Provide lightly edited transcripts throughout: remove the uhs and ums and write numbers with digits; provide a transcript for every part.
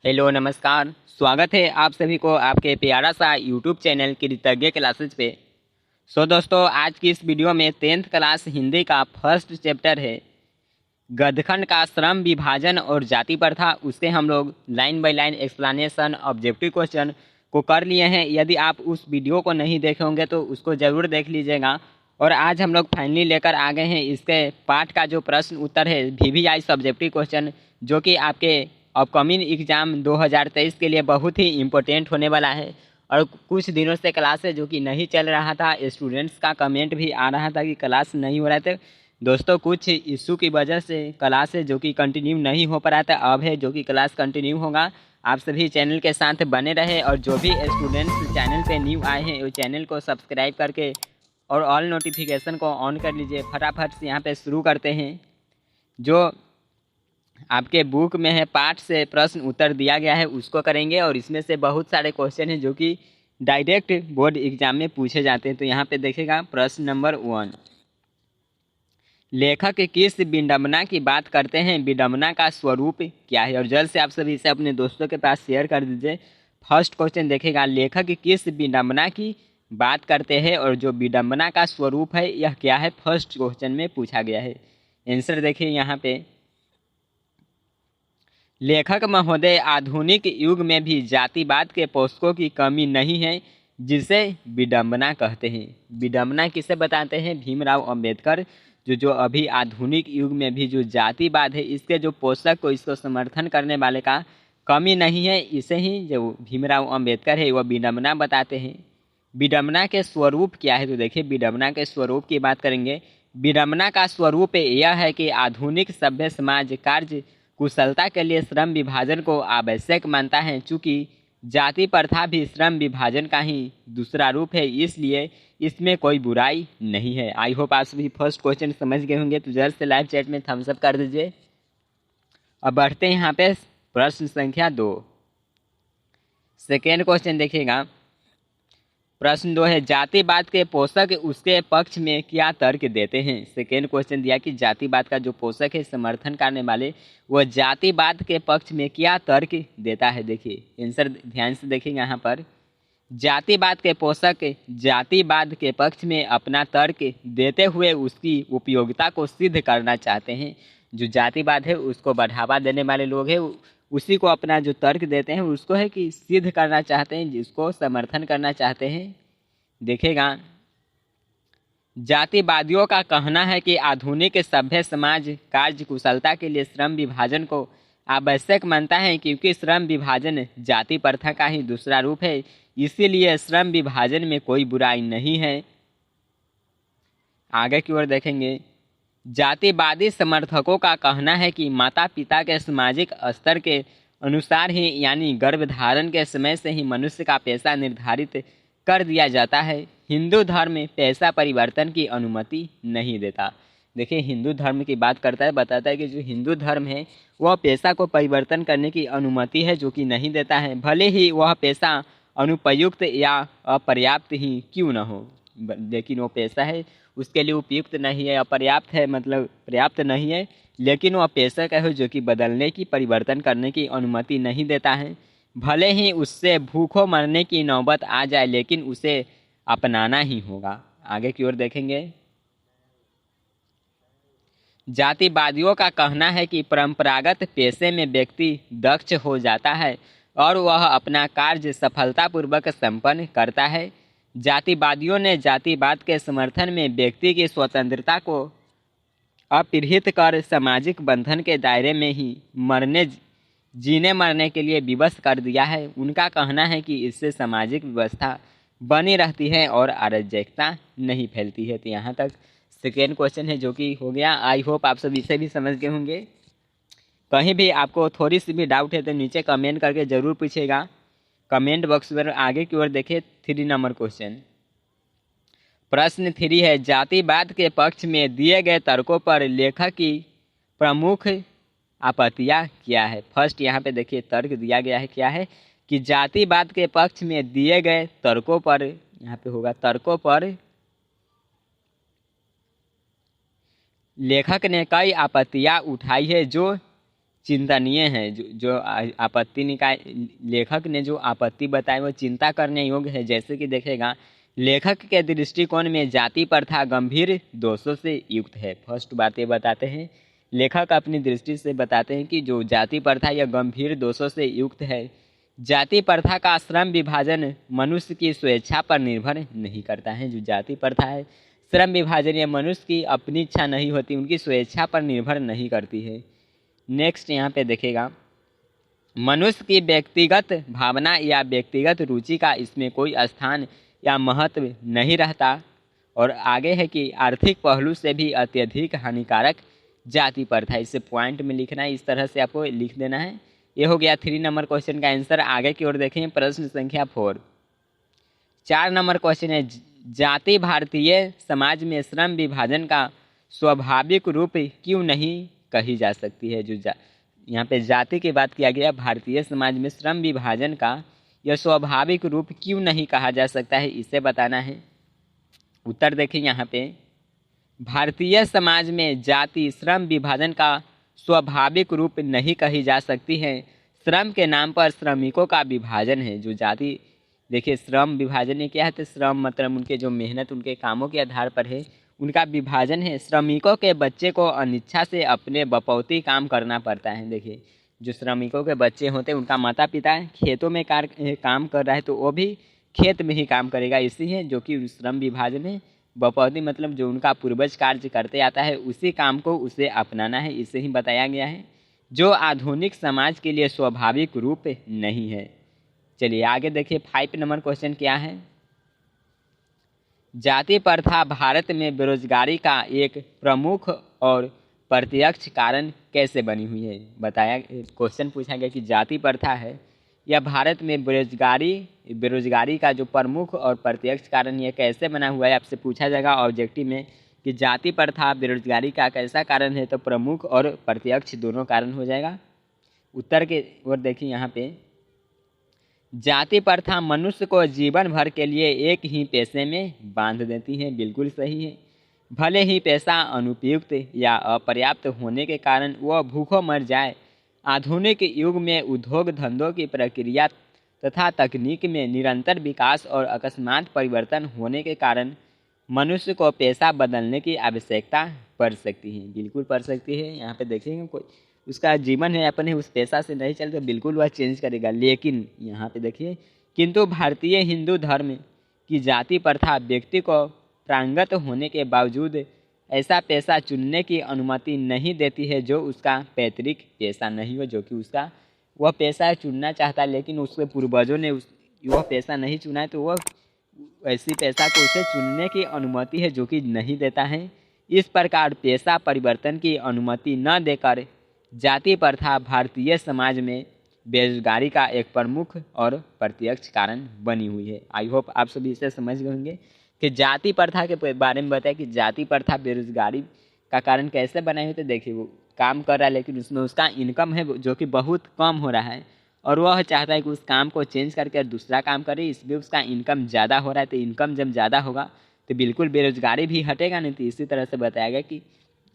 Hello नमस्कार। स्वागत है आप सभी को आपके प्यारा सा यूट्यूब चैनल कृतज्ञ क्लासेज पे। दोस्तों, आज की इस वीडियो में 10th क्लास हिंदी का फर्स्ट चैप्टर है गद्यखंड का श्रम विभाजन और जाति प्रथा। उसके हम लोग line by line explanation objective question को कर लिए हैं। यदि आप उस वीडियो को नहीं देखे होंगे तो उसको ज़रूर देख लीजिएगा। और आज हम लोग फाइनली लेकर आ गए हैं इसके पाठ का जो प्रश्न उत्तर है VVI सब्जेक्टिव क्वेश्चन, जो कि आपके अपकमिंग एग्ज़ाम 2023 के लिए बहुत ही इम्पोर्टेंट होने वाला है। और कुछ दिनों से क्लास है जो कि नहीं चल रहा था, स्टूडेंट्स का कमेंट भी आ रहा था कि क्लास नहीं हो रहा था। दोस्तों, कुछ इशू की वजह से क्लास है जो कि कंटिन्यू नहीं हो पा रहा था, अब है जो कि क्लास कंटिन्यू होगा। आप सभी चैनल के साथ बने रहे और जो भी स्टूडेंट्स चैनल पे न्यू आए हैं वो चैनल को सब्सक्राइब करके और ऑल नोटिफिकेशन को ऑन कर लीजिए। फटाफट से यहाँ पे शुरू करते हैं। जो आपके बुक में है पाठ से प्रश्न उत्तर दिया गया है उसको करेंगे, और इसमें से बहुत सारे क्वेश्चन हैं जो कि डायरेक्ट बोर्ड एग्जाम में पूछे जाते हैं। तो यहाँ पे देखेगा प्रश्न नंबर 1, लेखक किस विडंबना की बात करते हैं, विडंबना का स्वरूप क्या है। और जल्द से आप सभी इसे अपने दोस्तों के पास शेयर कर दीजिए। फर्स्ट क्वेश्चन देखेगा, लेखक किस विडंबना की बात करते हैं और जो विडंबना का स्वरूप है यह क्या है, फर्स्ट क्वेश्चन में पूछा गया है। आंसर देखिए यहाँ पे, लेखक महोदय, आधुनिक युग में भी जातिवाद के पोषकों की कमी नहीं है जिसे विडंबना कहते हैं। विडंबना किसे बताते हैं, भीमराव अंबेडकर। जो अभी आधुनिक युग में भी जो जातिवाद है इसके जो पोषक को इसको समर्थन करने वाले का कमी नहीं है, इसे ही जो भीमराव अंबेडकर है वह विडंबना बताते हैं। विडंबना के स्वरूप क्या है, तो देखिए विडंबना के स्वरूप की बात करेंगे। विडंबना का स्वरूप यह है कि आधुनिक सभ्य समाज कार्य कुशलता के लिए श्रम विभाजन को आवश्यक मानता है। चूँकि जाति प्रथा भी श्रम विभाजन का ही दूसरा रूप है, इसलिए इसमें कोई बुराई नहीं है। आई होप आप सभी फर्स्ट क्वेश्चन समझ गए होंगे, तो जल्द से लाइव चैट में थम्स अप कर दीजिए। अब बढ़ते हैं यहाँ पे प्रश्न संख्या 2। सेकेंड क्वेश्चन देखिएगा, प्रश्न 2 है, जातिवाद के पोषक उसके पक्ष में क्या तर्क देते हैं। सेकेंड क्वेश्चन दिया कि जातिवाद का जो पोषक है समर्थन करने वाले वह जातिवाद के पक्ष में क्या तर्क देता है। देखिए आंसर ध्यान से देखिएगा यहाँ पर, जातिवाद के पोषक जातिवाद के पक्ष में अपना तर्क देते हुए उसकी उपयोगिता को सिद्ध करना चाहते हैं। जो जातिवाद है उसको बढ़ावा देने वाले लोग हैं उसी को अपना जो तर्क देते हैं उसको है कि सिद्ध करना चाहते हैं, जिसको समर्थन करना चाहते हैं। देखेगा, जातिवादियों का कहना है कि आधुनिक सभ्य समाज कार्य कुशलता के लिए श्रम विभाजन को आवश्यक मानता है, क्योंकि श्रम विभाजन जाति प्रथा का ही दूसरा रूप है, इसीलिए श्रम विभाजन में कोई बुराई नहीं है। आगे की ओर देखेंगे, जातिवादी समर्थकों का कहना है कि माता पिता के सामाजिक स्तर के अनुसार ही, यानी गर्भधारण के समय से ही मनुष्य का पेशा निर्धारित कर दिया जाता है। हिंदू धर्म में पेशा परिवर्तन की अनुमति नहीं देता। देखिए हिंदू धर्म की बात करता है, बताता है कि जो हिंदू धर्म है वह पेशा को परिवर्तन करने की अनुमति है जो कि नहीं देता है, भले ही वह पेशा अनुपयुक्त या अपर्याप्त ही क्यों न हो। लेकिन वो पेशा है उसके लिए उपयुक्त नहीं है, अपर्याप्त है मतलब पर्याप्त नहीं है, लेकिन वह पेशा का है जो कि बदलने की परिवर्तन करने की अनुमति नहीं देता है। भले ही उससे भूखों मरने की नौबत आ जाए लेकिन उसे अपनाना ही होगा। आगे की ओर देखेंगे, जातिवादियों का कहना है कि परंपरागत पेशे में व्यक्ति दक्ष हो जाता है और वह अपना कार्य सफलतापूर्वक संपन्न करता है। जातिवादियों ने जातिवाद के समर्थन में व्यक्ति की स्वतंत्रता को अपहृत कर सामाजिक बंधन के दायरे में ही जीने मरने के लिए विवश कर दिया है। उनका कहना है कि इससे सामाजिक व्यवस्था बनी रहती है और अराजकता नहीं फैलती है। तो यहाँ तक सेकेंड क्वेश्चन है जो कि हो गया। आई होप आप सब इसे भी समझ गए होंगे। कहीं भी आपको थोड़ी सी भी डाउट है तो नीचे कमेंट करके ज़रूर पूछेगा कमेंट बॉक्स में। आगे की ओर देखिए 3 नंबर क्वेश्चन, प्रश्न 3 है, जातिवाद के पक्ष में दिए गए तर्कों पर लेखक की प्रमुख आपत्तियाँ क्या है। फर्स्ट यहाँ पे देखिए तर्क दिया गया है क्या है कि जातिवाद के पक्ष में दिए गए तर्कों पर, यहाँ पे होगा तर्कों पर लेखक ने कई आपत्तियाँ उठाई है जो चिंतनीय है। जो आपत्ति निकाय लेखक ने जो आपत्ति बताई वो चिंता करने योग्य है। जैसे कि देखेगा, लेखक के दृष्टिकोण में जाति प्रथा गंभीर दोषों से युक्त है। फर्स्ट बात ये बताते हैं, लेखक अपनी दृष्टि से बताते हैं कि जो जाति प्रथा यह गंभीर दोषों से युक्त है। जाति प्रथा का श्रम विभाजन मनुष्य की स्वेच्छा पर निर्भर नहीं करता है। जो जाति प्रथा है, श्रम विभाजन यह मनुष्य की अपनी इच्छा नहीं होती, उनकी स्वेच्छा पर निर्भर नहीं करती है। नेक्स्ट यहाँ पे देखेगा, मनुष्य की व्यक्तिगत भावना या व्यक्तिगत रुचि का इसमें कोई स्थान या महत्व नहीं रहता। और आगे है कि आर्थिक पहलू से भी अत्यधिक हानिकारक जाति प्रथा। इसे पॉइंट में लिखना है, इस तरह से आपको लिख देना है। ये हो गया 3 नंबर क्वेश्चन का आंसर। आगे की ओर देखें, प्रश्न संख्या 4। 4 नंबर क्वेश्चन है, जाति भारतीय समाज में श्रम विभाजन का स्वाभाविक रूप क्यों नहीं कही जा सकती है। जो यहाँ पे जाति की बात किया गया, भारतीय समाज में श्रम विभाजन का यह स्वाभाविक रूप क्यों नहीं कहा जा सकता है, इसे बताना है। उत्तर देखें यहाँ पे, भारतीय समाज में जाति श्रम विभाजन का स्वाभाविक रूप नहीं कही जा सकती है। श्रम के नाम पर श्रमिकों का विभाजन है। जो जाति देखिए, श्रम विभाजन ये क्या है, तो श्रम मतलब उनके जो मेहनत उनके कामों के आधार पर है, उनका विभाजन है। श्रमिकों के बच्चे को अनिच्छा से अपने बपौती काम करना पड़ता है। देखिए, जो श्रमिकों के बच्चे होते हैं उनका माता पिता खेतों में काम कर रहा है, तो वो भी खेत में ही काम करेगा। इसी है जो कि श्रम विभाजन है। बपौती मतलब जो उनका पूर्वज कार्य करते आता है, उसी काम को उसे अपनाना है, इसे ही बताया गया है, जो आधुनिक समाज के लिए स्वाभाविक रूप नहीं है। चलिए आगे देखिए, 5 नंबर क्वेश्चन क्या है, जाति प्रथा भारत में बेरोजगारी का एक प्रमुख और प्रत्यक्ष कारण कैसे बनी हुई है। बताया, क्वेश्चन पूछा गया कि जाति प्रथा है यह भारत में बेरोजगारी का जो प्रमुख और प्रत्यक्ष कारण यह कैसे बना हुआ है, आपसे पूछा जाएगा ऑब्जेक्टिव में कि जाति प्रथा बेरोजगारी का कैसा कारण है, तो प्रमुख और प्रत्यक्ष दोनों कारण हो जाएगा। उत्तर के ओर देखिए, यहाँ पे जाति प्रथा मनुष्य को जीवन भर के लिए एक ही पेशे में बांध देती है। बिल्कुल सही है। भले ही पैसा अनुपयुक्त या अपर्याप्त होने के कारण वह भूखों मर जाए, आधुनिक युग में उद्योग धंधों की प्रक्रिया तथा तकनीक में निरंतर विकास और अकस्मात परिवर्तन होने के कारण मनुष्य को पेशा बदलने की आवश्यकता पड़ सकती है। बिल्कुल पड़ सकती है। यहाँ पे देखेंगे, कोई उसका जीवन है अपन है, उस पेशा से नहीं चले तो बिल्कुल वह चेंज करेगा। लेकिन यहाँ पे देखिए, किंतु भारतीय हिंदू धर्म की जाति प्रथा व्यक्ति को प्रांगत होने के बावजूद ऐसा पेशा चुनने की अनुमति नहीं देती है जो उसका पैतृक पेशा नहीं हो। जो कि उसका वह पेशा चुनना चाहता है, लेकिन उसके पूर्वजों ने वह पेशा नहीं चुना है, तो वह ऐसी पेशा को उसे चुनने की अनुमति है जो कि नहीं देता है। इस प्रकार पेशा परिवर्तन की अनुमति न देकर जाति प्रथा भारतीय समाज में बेरोजगारी का एक प्रमुख और प्रत्यक्ष कारण बनी हुई है। आई होप आप सभी इसे समझ गए होंगे कि जाति प्रथा के बारे में बताया कि जाति प्रथा बेरोजगारी का कारण कैसे बनाई हुई। तो देखिए, वो काम कर रहा है लेकिन उसमें उसका इनकम है जो कि बहुत कम हो रहा है, और वह चाहता है कि उस काम को चेंज करके दूसरा काम करे, इसलिए उसका इनकम ज़्यादा हो रहा है। तो इनकम जब ज़्यादा होगा तो बिल्कुल बेरोजगारी भी हटेगा नहीं। तो इसी तरह से बताया गया कि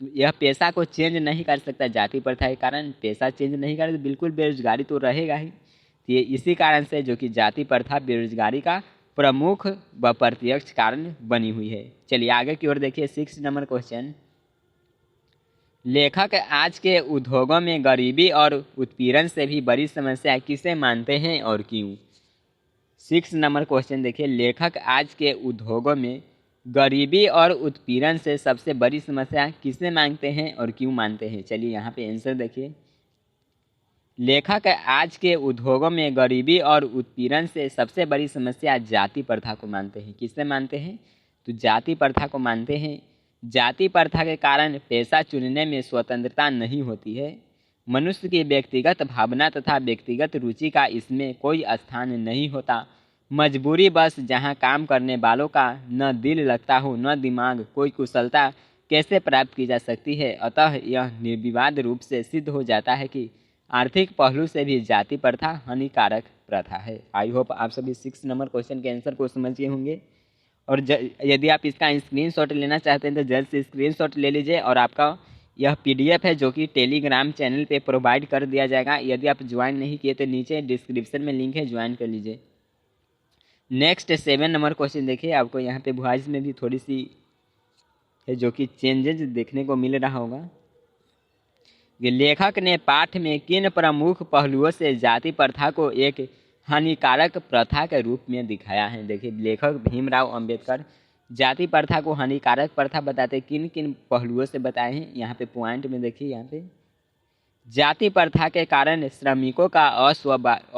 यह पेशा को चेंज नहीं कर सकता। जाति प्रथा के कारण पेशा चेंज नहीं करे तो बिल्कुल बेरोजगारी तो रहेगा ही। तो ये इसी कारण से जो कि जाति प्रथा बेरोजगारी का प्रमुख व प्रत्यक्ष कारण बनी हुई है। चलिए आगे की ओर देखिए, 6 नंबर क्वेश्चन, लेखक आज के उद्योगों में गरीबी और उत्पीड़न से भी बड़ी समस्या किसे मानते हैं और क्यों। 6 नंबर क्वेश्चन देखिए, लेखक आज के उद्योगों में गरीबी और उत्पीड़न से सबसे बड़ी समस्या किसे मानते हैं और क्यों मानते हैं। चलिए यहाँ पे आंसर देखिए, लेखक आज के उद्योगों में गरीबी और उत्पीड़न से सबसे बड़ी समस्या जाति प्रथा को मानते हैं। किससे मानते हैं, तो जाति प्रथा को मानते हैं। जाति प्रथा के कारण पेशा चुनने में स्वतंत्रता नहीं होती है। मनुष्य की व्यक्तिगत भावना तथा व्यक्तिगत रुचि का इसमें कोई स्थान नहीं होता। मजबूरी बस जहाँ काम करने वालों का न दिल लगता हो न दिमाग, कोई कुशलता कैसे प्राप्त की जा सकती है। अतः यह निर्विवाद रूप से सिद्ध हो जाता है कि आर्थिक पहलू से भी जाति प्रथा हानिकारक प्रथा है। आई होप आप सभी 6 नंबर क्वेश्चन के आंसर को समझ गए होंगे। और यदि आप इसका स्क्रीनशॉट लेना चाहते हैं तो जल्द से स्क्रीनशॉट ले लीजिए और आपका यह PDF है जो कि टेलीग्राम चैनल पे प्रोवाइड कर दिया जाएगा। यदि आप ज्वाइन नहीं किए तो नीचे डिस्क्रिप्शन में लिंक है, ज्वाइन कर लीजिए। नेक्स्ट 7 नंबर क्वेश्चन देखिए। आपको यहाँ पे वॉइस में भी थोड़ी सी है जो कि चेंजेस देखने को मिल रहा होगा। कि लेखक ने पाठ में किन प्रमुख पहलुओं से जाति प्रथा को एक हानिकारक प्रथा के रूप में दिखाया है। देखिए लेखक भीमराव अंबेडकर जाति प्रथा को हानिकारक प्रथा बताते किन किन पहलुओं से बताए हैं। यहाँ पे पॉइंट में देखिए, यहाँ पे जाति प्रथा के कारण श्रमिकों का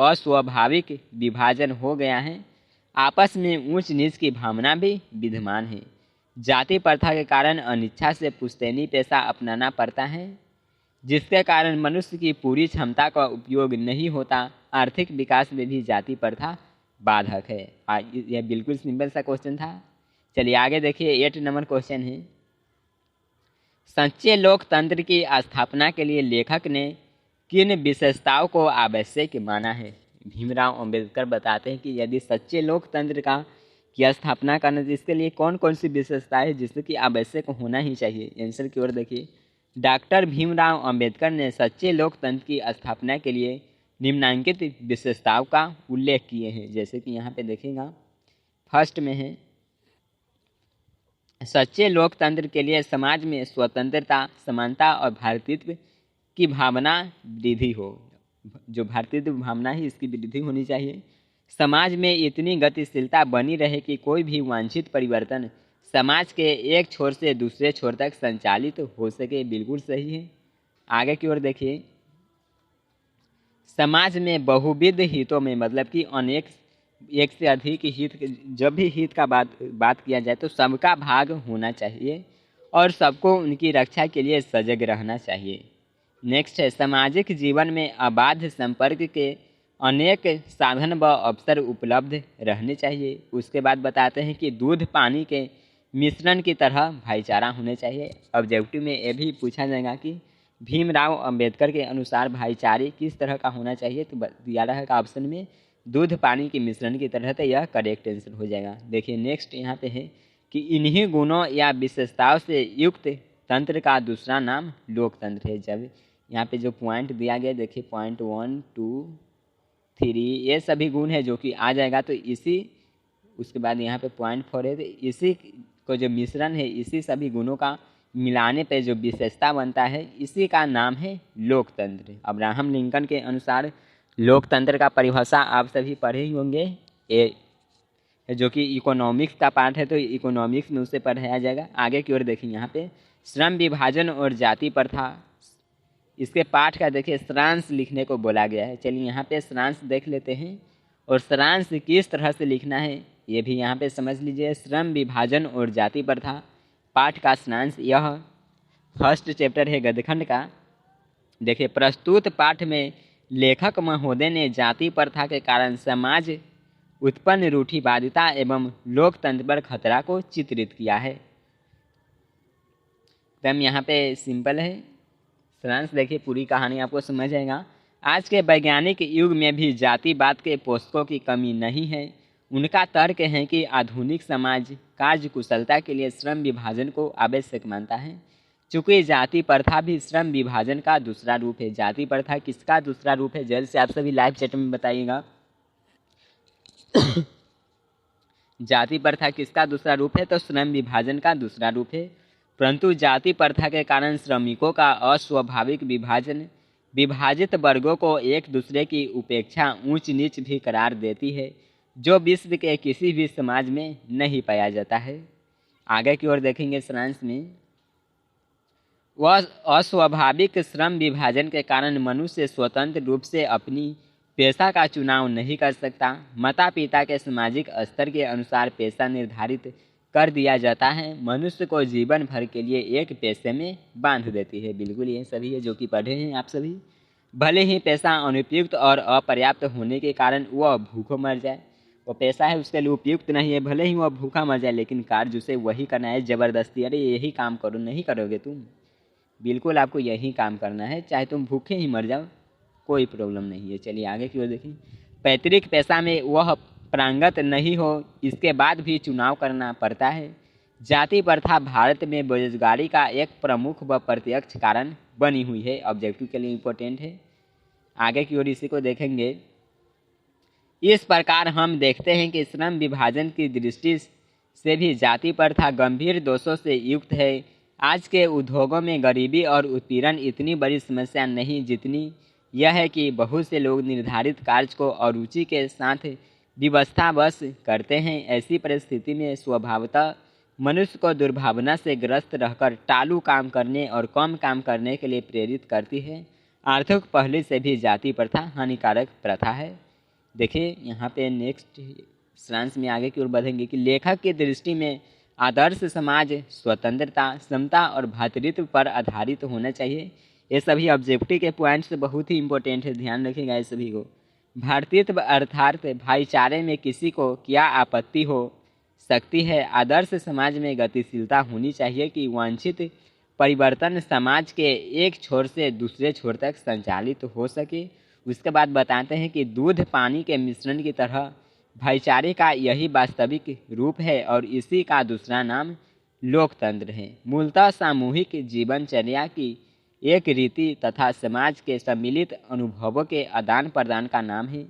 अस्वाभाविक विभाजन हो गया है। आपस में ऊंच नीच की भावना भी विद्यमान है। जाति प्रथा के कारण अनिच्छा से पुश्तैनी पेशा अपनाना पड़ता है, जिसके कारण मनुष्य की पूरी क्षमता का उपयोग नहीं होता। आर्थिक विकास में भी जाति प्रथा बाधक है। यह बिल्कुल सिंपल सा क्वेश्चन था। चलिए आगे देखिए। 8 नंबर क्वेश्चन है, सच्चे लोकतंत्र की स्थापना के लिए लेखक ने किन विशेषताओं को आवश्यक माना है। भीमराव अंबेडकर बताते हैं कि यदि सच्चे लोकतंत्र की स्थापना करना, तो इसके लिए कौन कौन सी विशेषताएं है जिसकी आवश्यक होना ही चाहिए। आंसर की ओर देखिए। डॉक्टर भीमराव अंबेडकर ने सच्चे लोकतंत्र की स्थापना के लिए निम्नलिखित विशेषताओं का उल्लेख किए हैं। जैसे कि यहाँ पे देखिएगा, फर्स्ट में है, सच्चे लोकतंत्र के लिए समाज में स्वतंत्रता, समानता और भारतीयत्व की भावना वृद्धि हो। जो भारतीयत्व भावना है इसकी वृद्धि होनी चाहिए। समाज में इतनी गतिशीलता बनी रहे कि कोई भी वांछित परिवर्तन समाज के एक छोर से दूसरे छोर तक संचालित हो सके। बिल्कुल सही है। आगे की ओर देखिए। समाज में बहुविध हितों में, मतलब कि अनेक, एक से अधिक हित, जब भी हित का बात किया जाए तो सबका भाग होना चाहिए और सबको उनकी रक्षा के लिए सजग रहना चाहिए। नेक्स्ट है, सामाजिक जीवन में अबाध संपर्क के अनेक साधन व अवसर उपलब्ध रहने चाहिए। उसके बाद बताते हैं कि दूध पानी के मिश्रण की तरह भाईचारा होने चाहिए। ऑब्जेक्टिव में ये भी पूछा जाएगा कि भीमराव अंबेडकर के अनुसार भाईचारे किस तरह का होना चाहिए, तो दिया रहेगा ऑप्शन में दूध पानी के मिश्रण की तरह, तो यह करेक्ट आंसर हो जाएगा। देखिए नेक्स्ट यहाँ पे है कि इन्हीं गुणों या विशेषताओं से युक्त तंत्र का दूसरा नाम लोकतंत्र है। जब यहाँ पे जो पॉइंट दिया गया, देखिए पॉइंट 1, 2, 3, ये सभी गुण है जो कि आ जाएगा। तो इसी, उसके बाद यहाँ पे पॉइंट 4 है, तो इसी को जो मिश्रण है, इसी सभी गुणों का मिलाने पे जो विशेषता बनता है, इसी का नाम है लोकतंत्र। अब्राहम लिंकन के अनुसार लोकतंत्र का परिभाषा आप सभी पढ़े ही होंगे, ये जो कि इकोनॉमिक्स का पार्ट है, तो इकोनॉमिक्स में उसे पढ़ाया जाएगा। आगे की ओर देखिए, यहाँ पे श्रम विभाजन और जाति प्रथा, इसके पाठ का देखिए सारांश लिखने को बोला गया है। चलिए यहाँ पे सारांश देख लेते हैं, और सारांश किस तरह से लिखना है ये भी यहाँ पे समझ लीजिए। श्रम विभाजन और जाति प्रथा पाठ का सारांश, यह फर्स्ट चैप्टर है गद्यखंड का। देखिए प्रस्तुत पाठ में लेखक महोदय ने जाति प्रथा के कारण समाज उत्पन्न रूढ़िवादिता एवं लोकतंत्र पर खतरा को चित्रित किया है। एकदम यहाँ पे सिंपल है सारांश। देखिए पूरी कहानी आपको समझ आएगा। आज के वैज्ञानिक युग में भी जातिवाद के पोषकों की कमी नहीं है। उनका तर्क है कि आधुनिक समाज कार्य कुशलता के लिए श्रम विभाजन को आवश्यक मानता है। चूँकि जाति प्रथा भी श्रम विभाजन का दूसरा रूप है। जाति प्रथा किसका दूसरा रूप है, जल्द से आप सभी लाइव चैट में बताइएगा। जाति प्रथा किसका दूसरा रूप है, तो श्रम विभाजन का दूसरा रूप है। परंतु जाति प्रथा के कारण श्रमिकों का अस्वाभाविक विभाजन विभाजित वर्गों को एक दूसरे की उपेक्षा, ऊंच नीच भी करार देती है, जो विश्व के किसी भी समाज में नहीं पाया जाता है। आगे की ओर देखेंगे सारांश में, वह अस्वाभाविक श्रम विभाजन के कारण मनुष्य स्वतंत्र रूप से अपनी पेशा का चुनाव नहीं कर सकता। माता पिता के सामाजिक स्तर के अनुसार पेशा निर्धारित कर दिया जाता है। मनुष्य को जीवन भर के लिए एक पेशे में बांध देती है। बिल्कुल ये सभी है जो कि पढ़े हैं आप सभी। भले ही पेशा अनुपयुक्त और अपर्याप्त होने के कारण वह भूखों मर जाए, वो पेशा है उसके लिए उपयुक्त नहीं है, भले ही वह भूखा मर जाए, लेकिन कार्य उसे वही करना है ज़बरदस्ती। अरे यही काम करो, नहीं करोगे तुम, बिल्कुल आपको यही काम करना है, चाहे तुम भूखे ही मर जाओ, कोई प्रॉब्लम नहीं है। चलिए आगे की ओर देखिए। पैतृक पेशा में वह प्रांगत नहीं हो, इसके बाद भी चुनाव करना पड़ता है। जाति प्रथा भारत में बेरोजगारी का एक प्रमुख व प्रत्यक्ष कारण बनी हुई है। ऑब्जेक्टिव के लिए इम्पोर्टेंट है, आगे की ओर इसी को देखेंगे। इस प्रकार हम देखते हैं कि श्रम विभाजन की दृष्टि से भी जाति प्रथा गंभीर दोषों से युक्त है। आज के उद्योगों में गरीबी और उत्पीड़न इतनी बड़ी समस्या नहीं जितनी यह है कि बहुत से लोग निर्धारित कार्य को अरुचि के साथ विवस्थावश करते हैं। ऐसी परिस्थिति में स्वभावतः मनुष्य को दुर्भावना से ग्रस्त रहकर टालू काम करने और कम काम करने के लिए प्रेरित करती है। आर्थिक पहलू से भी जाति प्रथा हानिकारक प्रथा है। देखिए यहाँ पे नेक्स्ट सारांश में आगे की ओर बढ़ेंगे कि लेखक की दृष्टि में आदर्श समाज स्वतंत्रता, समता और भ्रातृत्व पर आधारित होना चाहिए। ये सभी ऑब्जेक्टिव के पॉइंट्स बहुत ही इंपॉर्टेंट है, ध्यान रखिएगा इस सभी को। भ्रातृत्व अर्थात भाईचारे में किसी को क्या आपत्ति हो सकती है। आदर्श समाज में गतिशीलता होनी चाहिए कि वांछित परिवर्तन समाज के एक छोर से दूसरे छोर तक संचालित हो सके। उसके बाद बताते हैं कि दूध पानी के मिश्रण की तरह भाईचारे का यही वास्तविक रूप है और इसी का दूसरा नाम लोकतंत्र है। मूलतः सामूहिक जीवनचर्या की एक रीति तथा समाज के सम्मिलित अनुभवों के आदान प्रदान का नाम है।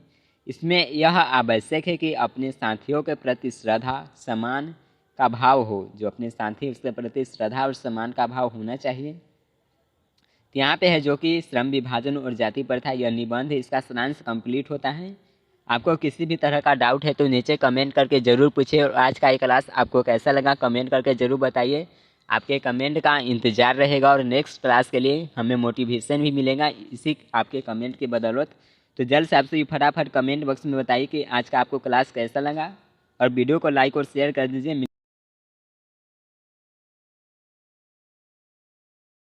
इसमें यह आवश्यक है कि अपने साथियों के प्रति श्रद्धा सम्मान का भाव हो। जो अपने साथी उसके प्रति श्रद्धा और सम्मान का भाव होना चाहिए। यहाँ पे है जो कि श्रम विभाजन और जाति प्रथा यह निबंध, इसका सारांश कंप्लीट होता है। आपको किसी भी तरह का डाउट है तो नीचे कमेंट करके ज़रूर पूछिए। और आज का ये क्लास आपको कैसा लगा कमेंट करके ज़रूर बताइए। आपके कमेंट का इंतज़ार रहेगा और नेक्स्ट क्लास के लिए हमें मोटिवेशन भी मिलेगा इसी आपके कमेंट की बदौलत। तो जल्द से आपसे फटाफट कमेंट बॉक्स में बताइए कि आज का आपको क्लास कैसा लगा और वीडियो को लाइक और शेयर कर दीजिए।